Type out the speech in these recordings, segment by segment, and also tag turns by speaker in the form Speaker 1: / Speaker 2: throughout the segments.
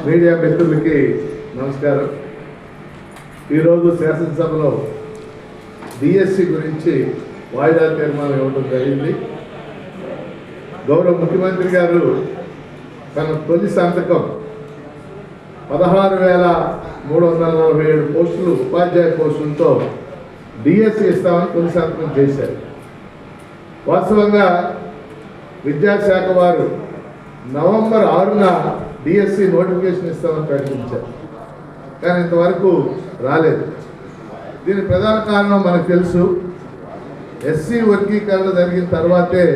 Speaker 1: Media మిత్రులకి నమస్కారం. ఈరోజు శాసనసభలో డిఎస్సి గురించి వాయిదా తీర్మానం ఇవ్వడం జరిగింది. గౌరవ ముఖ్యమంత్రి గారు తన తొలి సంతకం 16,347 పోస్టులు ఉపాధ్యాయ పోస్టులతో డిఎస్సి ఇస్తామని తొలి సంతకం చేశారు. వాస్తవంగా విద్యాశాఖ వారు నవంబర్ 6న డిఎస్సి నోటిఫికేషన్ ఇస్తామని ప్రకటించారు, కానీ ఇంతవరకు రాలేదు. దీని ప్రధాన కారణం మనకు తెలుసు. ఎస్సీ వర్గీకరణ జరిగిన తర్వాతే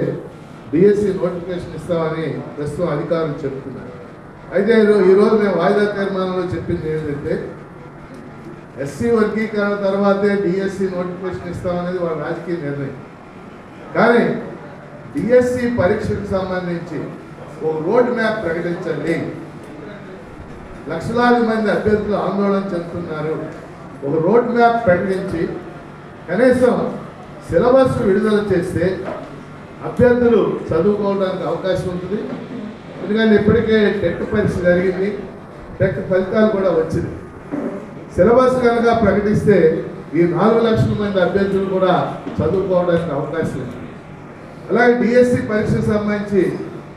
Speaker 1: డిఎస్సి నోటిఫికేషన్ ఇస్తామని ప్రస్తుతం అధికారులు చెప్తున్నారు. అయితే ఈరోజు మేము వాయిదా తీర్మానంలో చెప్పింది ఏంటంటే, ఎస్సీ వర్గీకరణ తర్వాతే డిఎస్సి నోటిఫికేషన్ ఇస్తామనేది వాళ్ళ రాజకీయ నిర్ణయం. కానీ డిఎస్సి పరీక్షకు సంబంధించి ఒక రోడ్ మ్యాప్ ప్రకటించండి. లక్షలాది మంది అభ్యర్థులు ఆందోళన చెందుతున్నారు. ఒక రోడ్ మ్యాప్ ప్రకటించి కనీసం సిలబస్ విడుదల చేస్తే అభ్యర్థులు చదువుకోవడానికి అవకాశం ఉంటుంది. ఎందుకంటే ఇప్పటికే టెట్ పరీక్ష జరిగింది, టెట్ ఫలితాలు కూడా వచ్చింది. సిలబస్ కనుక ప్రకటిస్తే ఈ 4 లక్షల మంది అభ్యర్థులు కూడా చదువుకోవడానికి అవకాశం ఉంది. అలాగే డిఎస్సి పరీక్షకు సంబంధించి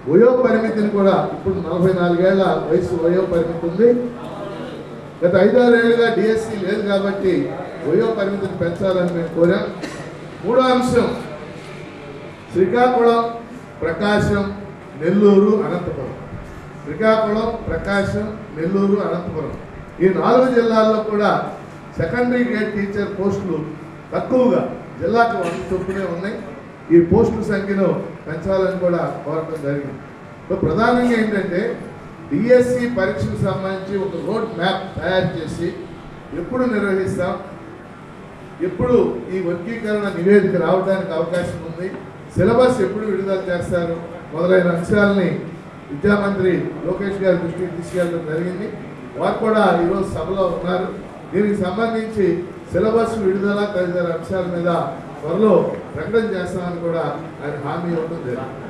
Speaker 1: వయో పరిమితిని కూడా ఇప్పుడు 44 ఏళ్ల వయసు వయో పరిమితి ఉంది. గత 5-6 ఏళ్ళుగా డిఎస్సి లేదు కాబట్టి వయో పరిమితిని పెంచాలని మేము కోరాం. మూడో అంశం శ్రీకాకుళం, ప్రకాశం, నెల్లూరు, అనంతపురం. శ్రీకాకుళం, ప్రకాశం, నెల్లూరు, అనంతపురం ఈ 4 జిల్లాల్లో కూడా సెకండరీ గ్రేడ్ టీచర్ పోస్టులు తక్కువగా జిల్లాకు 100 చొప్పునే ఉన్నాయి. ఈ పోస్టుల సంఖ్యను పెంచాలని కూడా కోరడం జరిగింది. ప్రధానంగా ఏంటంటే డిఎస్సి పరీక్షకు సంబంధించి ఒక రోడ్ మ్యాప్ తయారు చేసి ఎప్పుడు నిర్వహిస్తాం, ఎప్పుడు ఈ వర్గీకరణ నివేదిక రావడానికి అవకాశం ఉంది, సిలబస్ ఎప్పుడు విడుదల చేస్తారు మొదలైన అంశాలని విద్యామంత్రి లోకేష్ గారి దృష్టికి తీసుకెళ్ళడం జరిగింది. వారు కూడా ఈరోజు సభలో ఉన్నారు. దీనికి సంబంధించి సిలబస్ విడుదల తదితర అంశాల మీద త్వరలో ప్రకటన చేస్తామని కూడా ఆయన హామీ ఇవ్వడం జరిగింది.